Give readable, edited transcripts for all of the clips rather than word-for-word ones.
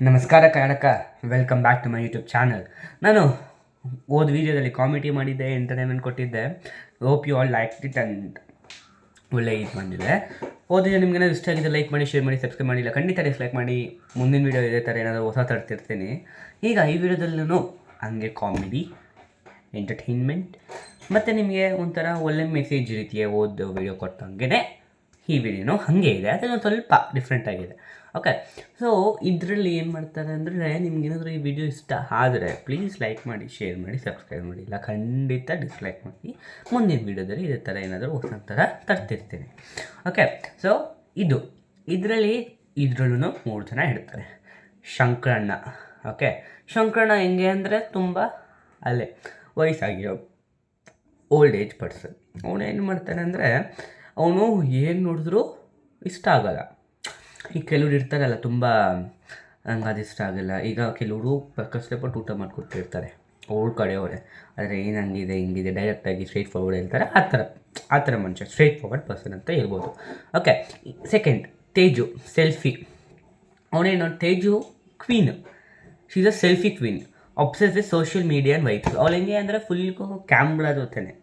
ನಮಸ್ಕಾರ ಕನ್ನಡಕ, welcome back to my YouTube channel. ನಾನು ಹೋದ ವೀಡಿಯೋದಲ್ಲಿ ಕಾಮಿಡಿ ಮಾಡಿದ್ದೆ, ಎಂಟರ್ಟೈನ್ಮೆಂಟ್ ಕೊಟ್ಟಿದ್ದೆ. Hope you all like it and ಒಳ್ಳೆ ಇದು ಬಂದಿದೆ. ಹೋದ ನಿಮ್ಗೆ ಇಷ್ಟ ಆಗಿದೆ ಲೈಕ್ ಮಾಡಿ, ಶೇರ್ ಮಾಡಿ, ಸಬ್ಸ್ಕ್ರೈಬ್ ಮಾಡಿಲ್ಲ ಖಂಡಿತ ಡಿಸ್ಲೈಕ್ ಮಾಡಿ. ಮುಂದಿನ ವೀಡಿಯೋ ಇದೇ ಥರ ಏನಾದರೂ ಹೊಸ ತರ್ತಿರ್ತೀನಿ. ಈಗ ಈ ವಿಡಿಯೋದಲ್ಲೂ ಹಂಗೆ ಕಾಮಿಡಿ, ಎಂಟರ್ಟೈನ್ಮೆಂಟ್ ಮತ್ತು ನಿಮಗೆ ಒಂಥರ ಒಳ್ಳೆ ಮೆಸೇಜ್ ರೀತಿಯ ಓದೋ ವೀಡಿಯೋ ಕೊಟ್ಟಂಗೆ ಈ ವಿಡಿಯೋನು ಹಾಗೆ ಇದೆ. ಅದನ್ನು ಸ್ವಲ್ಪ ಡಿಫ್ರೆಂಟ್ ಆಗಿದೆ. ಓಕೆ, ಸೊ ಇದರಲ್ಲಿ ಏನು ಮಾಡ್ತಾರೆ ಅಂದರೆ, ನಿಮ್ಗೇನಾದರೂ ಈ ವಿಡಿಯೋ ಇಷ್ಟ ಆದರೆ ಪ್ಲೀಸ್ ಲೈಕ್ ಮಾಡಿ, ಶೇರ್ ಮಾಡಿ, ಸಬ್ಸ್ಕ್ರೈಬ್ ಮಾಡಿ. ಇಲ್ಲ ಖಂಡಿತ ಡಿಸ್ಲೈಕ್ ಮಾಡಿ. ಮುಂದಿನ ವೀಡಿಯೋದಲ್ಲಿ ಇದೇ ಥರ ಏನಾದರೂ ಹೊಸ ಥರ ತರ್ತಿರ್ತೀನಿ. ಓಕೆ, ಸೊ ಇದರಲ್ಲೂ 3 ಜನ ಇಡ್ತಾರೆ. ಶಂಕರಣ್ಣ. ಓಕೆ, ಶಂಕರಣ್ಣ ಹೆಂಗೆ ಅಂದರೆ ತುಂಬ ಅಲ್ಲೇ ವಯಸ್ಸಾಗಿರೋ ಓಲ್ಡ್ ಏಜ್ ಪರ್ಸನ್. ಅವನೇನು ಮಾಡ್ತಾನೆ ಅಂದರೆ, ಅವನು ಏನು ನೋಡಿದ್ರೂ ಇಷ್ಟ ಆಗೋಲ್ಲ. ಈಗ ಕೆಲವ್ರು ಇರ್ತಾರಲ್ಲ, ತುಂಬ ಹಂಗೆ ಅದು ಇಷ್ಟ ಆಗೋಲ್ಲ. ಈಗ ಕೆಲವರು ಕಷ್ಟಪಟ್ಟು ಊಟ ಮಾಡಿಕೊಡ್ತಿರ್ತಾರೆ, ಅವ್ರ ಕಡೆಯವರೇ. ಆದರೆ ಏನು ಹಂಗಿದೆ ಹಿಂಗಿದೆ ಡೈರೆಕ್ಟಾಗಿ ಸ್ಟ್ರೈಟ್ ಫಾರ್ವರ್ಡ್ ಹೇಳ್ತಾರೆ. ಆ ಥರ ಮನುಷ್ಯ ಸ್ಟ್ರೈಟ್ ಫಾರ್ವರ್ಡ್ ಪರ್ಸನ್ ಅಂತ ಹೇಳ್ಬೋದು. Okay, second Teju, selfie. ಅವನೇನು, Teju queen. She is a selfie queen, obsess with social media and vibes. ಅವಳು ಹೆಂಗೆ ಅಂದರೆ ಫುಲ್ಲು ಕ್ಯಾಮ್ರಾ ಜೊತೆನೆ,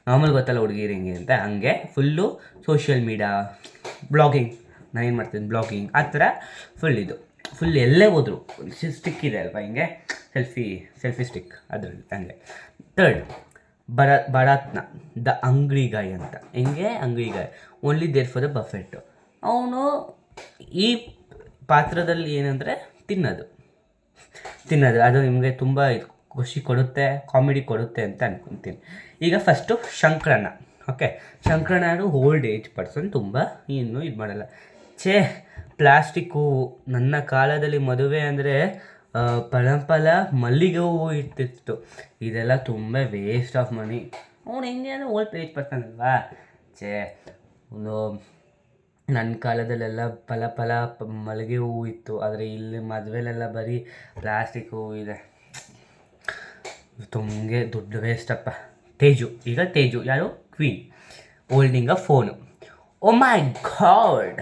ನಾರ್ಮಲ್ ಗೊತ್ತಲ್ಲ ಹುಡುಗಿರು ಹೆಂಗೆ ಅಂತ, ಹಂಗೆ ಫುಲ್ಲು ಸೋಷಿಯಲ್ ಮೀಡಿಯಾ, ಬ್ಲಾಗಿಂಗ್. ನಾನು ಏನು ಮಾಡ್ತೀನಿ, ಬ್ಲಾಗಿಂಗ್ ಆ ಥರ ಫುಲ್ ಎಲ್ಲೇ ಹೋದ್ರು ಸ್ಟಿಕ್ ಇದೆ ಅಲ್ವಾ, ಹಿಂಗೆ ಸೆಲ್ಫಿ ಸ್ಟಿಕ್ ಅದರಲ್ಲಿ ಹಂಗೆ. ಥರ್ಡ್ ಬರಾತ್ನ, ದ ಅಂಗ್ಡಿ ಗಾಯ್ ಅಂತ. ಹೆಂಗೆ ಅಂಗ್ಡಿ ಗಾಯ್, ಓನ್ಲಿ ದೇರ್ ಫಾರ್ ದ ಬಫೆಟ್ಟು. ಅವನು ಈ ಪಾತ್ರದಲ್ಲಿ ಏನಂದರೆ ತಿನ್ನೋದು ಅದು ನಿಮಗೆ ತುಂಬ ಖುಷಿ ಕೊಡುತ್ತೆ, ಕಾಮಿಡಿ ಕೊಡುತ್ತೆ ಅಂತ ಅನ್ಕೊತೀನಿ. ಈಗ ಫಸ್ಟು ಶಂಕರಣ್ಣ. ಓಕೆ, ಶಂಕರಣ್ಣ ಓಲ್ಡ್ ಏಜ್ ಪರ್ಸನ್, ತುಂಬ ಇನ್ನೂ ಇದು ಮಾಡಲ್ಲ. ಪ್ಲಾಸ್ಟಿಕ್ ಹೂವು. ನನ್ನ ಕಾಲದಲ್ಲಿ ಮದುವೆ ಅಂದರೆ ಪರಂಪಲ ಮಲ್ಲಿಗೆ ಹೂವು ಇರ್ತಿತ್ತು. ಇದೆಲ್ಲ ತುಂಬ ವೇಸ್ಟ್ ಆಫ್ ಮನಿ. ಅವನು ಹೆಂಗೆ ಅಂದರೆ ಓಲ್ಡ್ ಏಜ್ ಪರ್ಸನ್ ಅಲ್ವಾ. ಒಂದು ನನ್ನ ಕಾಲದಲ್ಲೆಲ್ಲ ಫಲ ಮಲ್ಲಿಗೆ ಹೂವು ಇತ್ತು. ಆದರೆ ಇಲ್ಲಿ ಮದುವೆಲೆಲ್ಲ ಬರೀ ಪ್ಲಾಸ್ಟಿಕ್ ಹೂವು ಇದೆ. ತುಂಬ ದುಡ್ಡು ವೇಸ್ಟಪ್ಪ. ಈಗ ತೇಜು ಯಾರು, queen, holding a phone. Oh my god,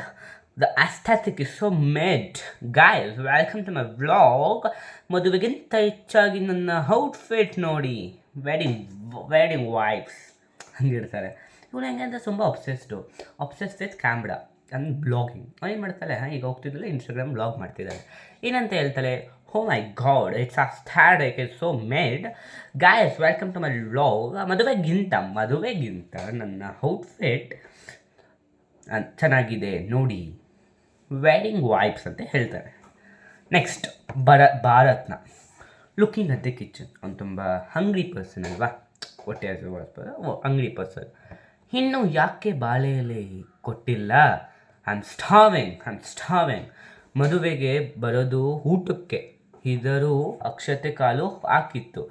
the aesthetic is so made. Guys, welcome to my vlog. ಮದುವೆಗಿಂತ ಹೆಚ್ಚಾಗಿ ನನ್ನ ಔಟ್ಫಿಟ್ ನೋಡಿ, ವೆಡ್ಡಿಂಗ್ ವೈಬ್ಸ್ ಹಂಗಿರ್ತಾರೆ. ಇವನು ಹೆಂಗೆ ಅಂದರೆ ತುಂಬ obsessed with camera and blogging. ಏನು ಮಾಡ್ತಾಳೆ, ಈಗ ಹೋಗ್ತಿದ್ದಲ್ಲ ಇನ್ಸ್ಟಾಗ್ರಾಮ್ ಬ್ಲಾಗ್ ಮಾಡ್ತಿದ್ದಾಳೆ. ಏನಂತ ಹೇಳ್ತಾಳೆ, oh my god, it's aesthetic, it's so made. Guys, welcome to my vlog. ಮದುವೆಗಿಂತ ನನ್ನ ಔಟ್ಫಿಟ್ ಚೆನ್ನಾಗಿದೆ ನೋಡಿ, ವೆಡ್ಡಿಂಗ್ ವೈಬ್ಸ್ ಅಂತ ಹೇಳ್ತಾರೆ. ನೆಕ್ಸ್ಟ್ ಭಾರತ್ನ, ಲುಕಿಂಗ್ ಅಟ್ ದ ಕಿಚನ್. ಅವ್ನು ತುಂಬ ಹಂಗ್ರಿ ಪರ್ಸನ್ ಅಲ್ವಾ, ಹೊಟ್ಟೆ ಹಂಗ್ರಿ ಪರ್ಸನ್. ಇನ್ನು ಯಾಕೆ ಬಾಳೆ ಎಲೆ ಕೊಟ್ಟಿಲ್ಲ, ಐ ಆಮ್ ಸ್ಟಾವಿಂಗ್. ಮದುವೆಗೆ ಬರೋದು ಊಟಕ್ಕೆ, ಇದರೂ ಅಕ್ಷತೆ ಕಾಲು ಹಾಕಿತ್ತು.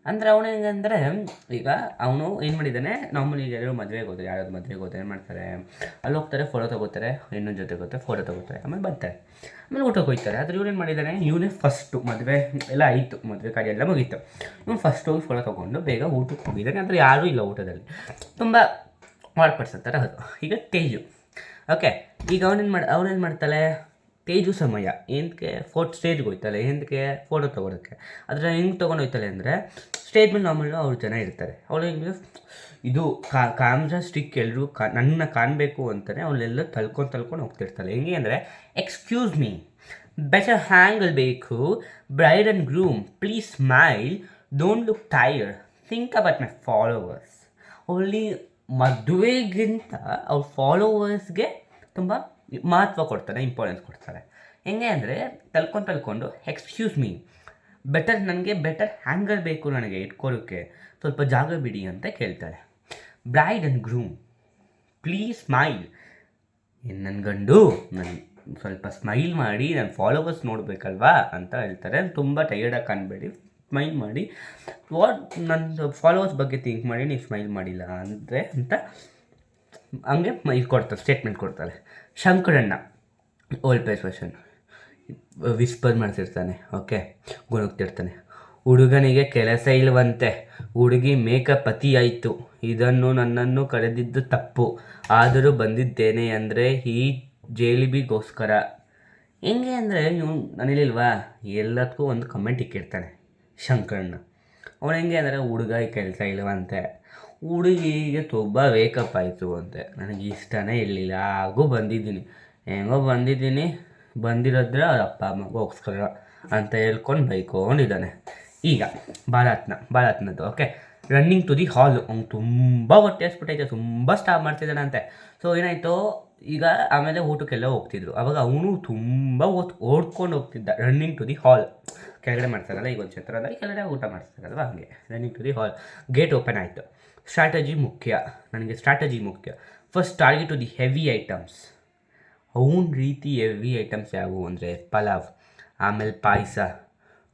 ಅಂದರೆ ಅವನು ಹೆಂಗಂದರೆ, ಈಗ ಅವನು ಏನು ಮಾಡಿದ್ದಾನೆ, ನಾರ್ಮಲಿ ಯಾರು ಮದುವೆಗೆ ಹೋದರೆ ಏನು ಮಾಡ್ತಾರೆ, ಅಲ್ಲಿ ಹೋಗ್ತಾರೆ, ಫೋಟೋ ತೊಗೋತಾರೆ, ಹೆಣ್ಣಿನ ಜೊತೆ ಹೋಗ್ತಾರೆ, ಫೋಟೋ ತೊಗೋತಾರೆ, ಆಮೇಲೆ ಬರ್ತಾರೆ, ಆಮೇಲೆ ಊಟಕ್ಕೆ ಹೋಗ್ತಾರೆ. ಆದರೆ ಇವನು ಏನು ಮಾಡಿದ್ದಾನೆ, ಇವನೇ ಫಸ್ಟು ಮದುವೆ ಎಲ್ಲ ಆಯಿತು, ಮದುವೆ ಕಾರ್ಯ ಎಲ್ಲ ಮುಗೀತು. ಇವನು ಫಸ್ಟ್ ಹೋಗಿ ಫೋಟೋ ತೊಗೊಂಡು ಬೇಗ ಊಟಕ್ಕೆ ಹೋಗಿದ್ದಾನೆ. ಅಂದರೆ ಯಾರೂ ಇಲ್ಲ ಊಟದಲ್ಲಿ, ತುಂಬ ಮಾಡ್ಪಡಿಸ್ತಾರೆ ಅದು. ಈಗ ತೇಜು. ಓಕೆ, ಈಗ ಅವನೇನು ಮಾಡ್ತಾಳೆ, ತೇಜು ಸಮಯ ಏನಕ್ಕೆ ಸ್ಟೇಜ್ಗೆ ಹೋಗ್ತಾಳೆ, ಏನಕ್ಕೆ ಫೋಟೋ ತೊಗೊಳಕ್ಕೆ. ಆದರೆ ಹೆಂಗೆ ತೊಗೊಂಡು ಹೋಗ್ತಾಳೆ ಅಂದರೆ, ಸ್ಟೇಜ್ ಮೇಲೆ ನಾರ್ಮಲ್ಲು ಅವ್ರ ಜನ ಇರ್ತಾರೆ. ಅವಳು ಹೆಂಗೆ ಇದು ಕ್ಯಾಮ್ರಾ ಸ್ಟಿಕ್ ಎಲ್ಲರೂ ನನ್ನ ಕಾಣಬೇಕು ಅಂತಲೇ ಅವಳೆಲ್ಲ ತಳ್ಕೊಂಡು ಹೋಗ್ತಿರ್ತಾಳೆ. ಹೆಂಗೆ ಅಂದರೆ, ಎಕ್ಸ್ಕ್ಯೂಸ್ ಮೀ, ಬೆಟರ್ ಹ್ಯಾಂಗಲ್ ಬೇಕು, bride and groom please smile, don't look tired, think about my followers. ಅವಳಿ ಮದುವೆಗಿಂತ ಅವ್ರ ಫಾಲೋವರ್ಸ್ಗೆ ತುಂಬ ಮಹತ್ವ ಕೊಡ್ತಾರೆ, ಇಂಪಾರ್ಟೆನ್ಸ್ ಕೊಡ್ತಾರೆ. ಹೆಂಗೆ ಅಂದರೆ ತಳ್ಕೊಂಡು ಎಕ್ಸ್ಕ್ಯೂಸ್ ಮೀ, ನನಗೆ ಬೆಟರ್ ಹ್ಯಾಂಗಲ್ ಬೇಕು, ನನಗೆ ಇಟ್ಕೊಳ್ಳೋಕ್ಕೆ ಸ್ವಲ್ಪ ಜಾಗ ಬಿಡಿ ಅಂತ ಕೇಳ್ತಾಳೆ. Bride and groom please smile, ನನ್ನ ಗಂಡು ಸ್ವಲ್ಪ ಸ್ಮೈಲ್ ಮಾಡಿ, ನನ್ನ ಫಾಲೋವರ್ಸ್ ನೋಡಬೇಕಲ್ವಾ ಅಂತ ಹೇಳ್ತಾರೆ. ತುಂಬ ಟಯರ್ಡಾಗಿ ಕಾಣಬೇಡಿ, ಸ್ಮೈಲ್ ಮಾಡಿ, ನನ್ನ ಫಾಲೋವರ್ಸ್ ಬಗ್ಗೆ ಥಿಂಕ್ ಮಾಡಿ, ನೀವು ಸ್ಮೈಲ್ ಮಾಡಿಲ್ಲ ಅಂದರೆ ಅಂತ ಹಂಗೆ ಸ್ಟೇಟ್ಮೆಂಟ್ ಕೊಡ್ತಾಳೆ. Shankaranna old pace person, whisper ಮಾಡ್ತಿರ್ತಾನೆ. ಓಕೆ, ಗುಣಗ್ತಿರ್ತಾನೆ. ಹುಡುಗನಿಗೆ ಕೆಲಸ ಇಲ್ಲವಂತೆ, ಹುಡುಗಿ ಮೇಕಪ್ ಅತಿ ಆಯಿತು, ನನ್ನನ್ನು ಕರೆದಿದ್ದು ತಪ್ಪು, ಆದರೂ ಬಂದಿದ್ದೇನೆ ಅಂದರೆ ಈ ಜೇಲಿಬಿಗೋಸ್ಕರ. ಹೆಂಗೆ ಅಂದರೆ ಇವನು ನಾನು ಹೇಳಿಲ್ವಾ ಎಲ್ಲದಕ್ಕೂ ಒಂದು ಕಮೆಂಟ್ ಇಕ್ಕಿರ್ತಾನೆ ಶಂಕರಣ್ಣ. ಅವನು ಹೆಂಗೆ ಅಂದರೆ ಹುಡುಗ ಕೆಲಸ ಇಲ್ಲವಂತೆ, ಹುಡುಗಿಗೆ ತುಂಬ ವೇಕಪ್ ಆಯಿತು ಅಂತೆ. ನನಗೆ ಇಷ್ಟನೇ ಇರಲಿಲ್ಲ, ಹಾಗೂ ಬಂದಿದ್ದೀನಿ, ಹೆಂಗೋ ಬಂದಿರೋದ್ರೆ ಅವ್ರ ಅಪ್ಪ ಅಮ್ಮಗೋಸ್ಕರ ಅಂತ ಹೇಳ್ಕೊಂಡು ಬೈಕೊಂಡಿದ್ದಾನೆ. ಈಗ ಭಾರತ್ನದ್ದು okay, running to the hall. ಅವ್ನು ತುಂಬ ಹೊಟ್ಟೆ ಹಸ್ಬಿಟ್ಟೈತೆ, ತುಂಬ ಸ್ಟಾಪ್ ಮಾಡ್ತಿದ್ದಾನಂತೆ. ಸೊ ಏನಾಯಿತು ಈಗ ಆಮೇಲೆ ಊಟಕ್ಕೆಲ್ಲ ಹೋಗ್ತಿದ್ರು. ಆವಾಗ ಅವನು ತುಂಬ ಓಡ್ಕೊಂಡು ಹೋಗ್ತಿದ್ದ. ರನ್ನಿಂಗ್ ಟು ದಿ ಹಾಲ್ ಕೆಳಗಡೆ ಮಾಡ್ತಾರಲ್ಲ, ಈಗ ಒಂದು ಛತ್ರದಲ್ಲಿ ಕೆಳಗಡೆ ಊಟ ಮಾಡಿಸ್ತಾರಲ್ವ, ಹಾಗೆ running to the hall. Gate open ಆಯಿತು. ಸ್ಟ್ರಾಟಜಿ ಮುಖ್ಯ, ನನಗೆ ಸ್ಟ್ರಾಟಜಿ ಮುಖ್ಯ. First target to the heavy items. ಅವನ ರೀತಿ ಹೆವಿ ಐಟಮ್ಸ್ ಯಾವುವು ಅಂದರೆ ಪಲಾವ್, ಆಮೇಲೆ ಪಾಯಸ,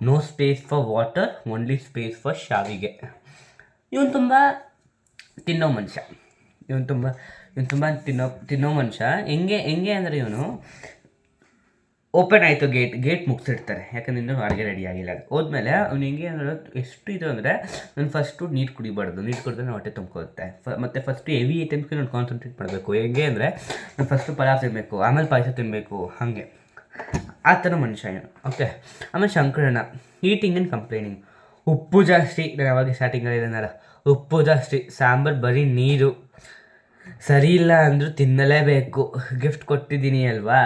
no space for water, only space for ಶಾವಿಗೆ. ಇವನು ತುಂಬ ತಿನ್ನೋ ಮನುಷ್ಯ, ಇವನು ತುಂಬ ತಿನ್ನೋ ಮನುಷ್ಯ. ಹೆಂಗೆ ಅಂದರೆ ಇವನು ಓಪನ್ ಆಯಿತು ಗೇಟ್ ಮುಗಿಸಿರ್ತಾರೆ, ಯಾಕಂದ್ರೆ ಇನ್ನೂ ಅಡುಗೆ ರೆಡಿ ಆಗಿಲ್ಲ. ಅದು ಹೋದ್ಮೇಲೆ ಅವ್ನು ಹೆಂಗೆ ಅಂದರೆ ಎಷ್ಟು ಇದು ಅಂದರೆ, ನಾನು ಫಸ್ಟು ನೀರು ಕುಡಿಬಾರ್ದು, ನೀರು ಕುಡಿದ್ರೆ ನಾನು ಹೊಟ್ಟೆ ತುಂಬ್ಕೊಳುತ್ತೆ. ಮತ್ತು ಫಸ್ಟು ಹೆವಿ ಐಟಮ್ಸ್ಗೆ ನಾನು ಕಾನ್ಸಂಟ್ರೇಟ್ ಮಾಡಬೇಕು. ಹೆಂಗೆ ಅಂದರೆ ನಾನು ಫಸ್ಟು ಪಲಾವ್ ತಿನ್ನಬೇಕು, ಆಮೇಲೆ ಪಾಯಸ ತಿನ್ನಬೇಕು, ಹಾಗೆ ಆ ಥರ ಮನುಷ್ಯ ಏನು. ಓಕೆ, ಆಮೇಲೆ ಶಂಕರಣ್ಣ ಈಟಿಂಗ್ ಆ್ಯಂಡ್ ಕಂಪ್ಲೇನಿಂಗ್. ಉಪ್ಪು ಜಾಸ್ತಿ, ನಾನು ಯಾವಾಗ ಸ್ಟಾರ್ಟಿಂಗಲ್ಲಿ ಏನಲ್ಲ, ಉಪ್ಪು ಜಾಸ್ತಿ, ಸಾಂಬಾರು ಬರೀ ನೀರು, ಸರಿ ಇಲ್ಲ ಅಂದರೂ ತಿನ್ನಲೇಬೇಕು, ಗಿಫ್ಟ್ ಕೊಟ್ಟಿದ್ದೀನಿ ಅಲ್ವಾ.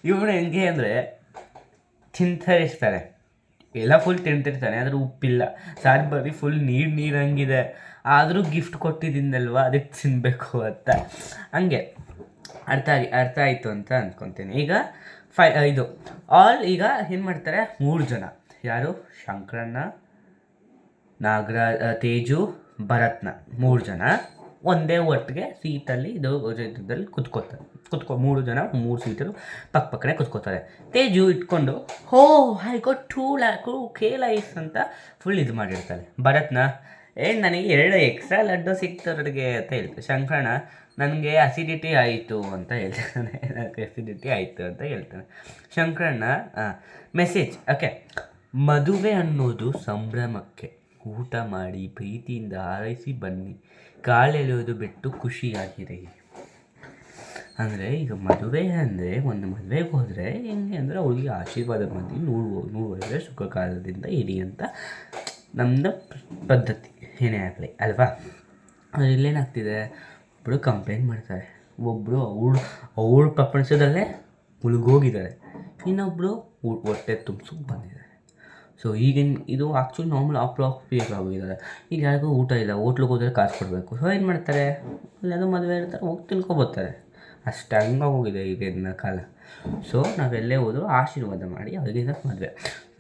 ಇವನು ಹೆಂಗೆ ಅಂದರೆ ತಿಂತಾಯಿರ್ತಾರೆ, ಎಲ್ಲ ಫುಲ್ ತಿಂತಿರ್ತಾನೆ, ಆದರೆ ಉಪ್ಪಿಲ್ಲ, ಸಾರು ಬರೀ ಫುಲ್ ನೀರಂಗಿದೆ, ಆದರೂ ಗಿಫ್ಟ್ ಕೊಟ್ಟಿದ್ದೀನಲ್ವ ಅದಕ್ಕೆ ತಿನ್ನಬೇಕು ಅಂತ. ಹಂಗೆ ಅರ್ಥ ಆಯಿತು ಅಂತ ಅಂದ್ಕೊತೀನಿ. ಈಗ ಈಗ ಏನು ಮಾಡ್ತಾರೆ, 3 ಜನ, ಯಾರು, ಶಂಕರಣ್ಣ, ತೇಜು, ಭರತ್ನ, 3 ಜನ ಒಂದೇ ಒಟ್ಟಿಗೆ ಸೀಟಲ್ಲಿ ಇದರಲ್ಲಿ ಕುತ್ಕೋತಾರೆ. 3 ಜನ 3 ಸೀಟರು ಪಕ್ಕನೇ ಕುತ್ಕೋತಾರೆ. ತೇಜು ಇಟ್ಕೊಂಡು ಐ ಗಾಟ್ 2 lakhs KLIs ಅಂತ ಫುಲ್ ಇದು ಮಾಡಿರ್ತಾನೆ. ಭರತ್ನ ನನಗೆ 2 ಎಕ್ಸ್ಟ್ರಾ ಲಡ್ಡು ಸಿಕ್ತು ಅಡುಗೆ ಅಂತ ಹೇಳ್ತಾರೆ. ಶಂಕರಣ್ಣ ನನಗೆ ಅಸಿಡಿಟಿ ಆಯಿತು ಅಂತ ಹೇಳ್ತಾನೆ, ಶಂಕರಣ್ಣ ಮೆಸೇಜ್ ಓಕೆ, ಮದುವೆ ಅನ್ನೋದು ಸಂಭ್ರಮಕ್ಕೆ, ಊಟ ಮಾಡಿ ಪ್ರೀತಿಯಿಂದ ಹಾರೈಸಿ ಬನ್ನಿ, ಕಾಲೆಳೆಯೋದು ಬಿಟ್ಟು ಖುಷಿಯಾಗಿರಿ. ಅಂದರೆ ಈಗ ಮದುವೆ ಅಂದರೆ ಒಂದು ಮದುವೆಗೆ ಹೋದರೆ ಹೆಂಗೆ ಅಂದರೆ ಅವಳಿಗೆ ಆಶೀರ್ವಾದ ಮಾಡಿ 100 ವರ್ಷ ಸುಖ ಕಾಲದಿಂದ ಇರಿ ಅಂತ ನಮ್ಮದು ಪದ್ಧತಿ, ಏನೇ ಆಗಲಿ ಅಲ್ವಾ. ಆದರೆ ಇಲ್ಲೇನಾಗ್ತಿದೆ, ಒಬ್ಬರು ಕಂಪ್ಲೇಂಟ್ ಮಾಡ್ತಾರೆ, ಒಬ್ಬರು ಅವಳ ಪ್ರಪಂಚದಲ್ಲೇ ಮುಳುಗೋಗಿದ್ದಾರೆ, ಇನ್ನೊಬ್ಬರು ಹೊಟ್ಟೆ ತುಂಬಿಸೋಕೆ ಬಂದಿದ್ದಾರೆ. ಸೊ ಈಗಿನ ಇದು ಆ್ಯಕ್ಚುಲಿ ನಾರ್ಮಲ್ ಅಪ್ರಾಪ್ರಿಯೇಟ್ ಆಗೋಗಿದ್ದಾರೆ. ಈಗ ಯಾರಿಗೂ ಊಟ ಇಲ್ಲ, ಹೋಟ್ಲಿಗೆ ಹೋದರೆ ಕಾಸು ಕೊಡಬೇಕು. ಸೊ ಏನು ಮಾಡ್ತಾರೆ, ಎಲ್ಲರೂ ಮದುವೆ ಇರ್ತಾರೆ, ಹೋಗಿ ತಿನ್ಕೊಬರ್ತಾರೆ. ಅಷ್ಟು ಹಂಗೋಗಿದೆ ಈಗಿನ ಕಾಲ. ಸೊ ನಾವೆಲ್ಲೇ ಹೋದರೂ ಆಶೀರ್ವಾದ ಮಾಡಿ ಅವ್ರಿಗೆ ಮದುವೆ.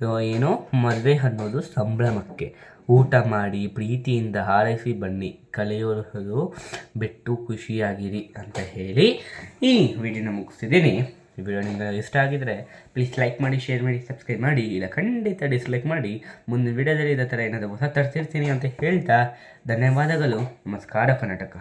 ಸೊ ಏನೋ ಮದುವೆ ಅನ್ನೋದು ಸಂಭ್ರಮಕ್ಕೆ, ಊಟ ಮಾಡಿ ಪ್ರೀತಿಯಿಂದ ಹಾರೈಸಿ ಬನ್ನಿ, ಕಳೆಯೋದು ಬಿಟ್ಟು ಖುಷಿಯಾಗಿರಿ ಅಂತ ಹೇಳಿ ಈ ವಿಡಿಯೋನ ಮುಗಿಸ್ತಿದ್ದೀನಿ. ಈ ವಿಡಿಯೋ ನಿಮಗೆ ಇಷ್ಟ ಆಗಿದರೆ ಪ್ಲೀಸ್ ಲೈಕ್ ಮಾಡಿ, ಶೇರ್ ಮಾಡಿ, ಸಬ್ಸ್ಕ್ರೈಬ್ ಮಾಡಿ, ಇಲ್ಲ ಖಂಡಿತ ಡಿಸ್ಲೈಕ್ ಮಾಡಿ. ಮುಂದಿನ ವಿಡಿಯೋದಲ್ಲಿ ಇದೇ ಥರ ಏನಾದರೂ ಹೊಸ ತರ್ತಿರ್ತೀನಿ ಅಂತ ಹೇಳ್ತಾ ಧನ್ಯವಾದಗಳು. ನಮಸ್ಕಾರ ಕರ್ನಾಟಕ.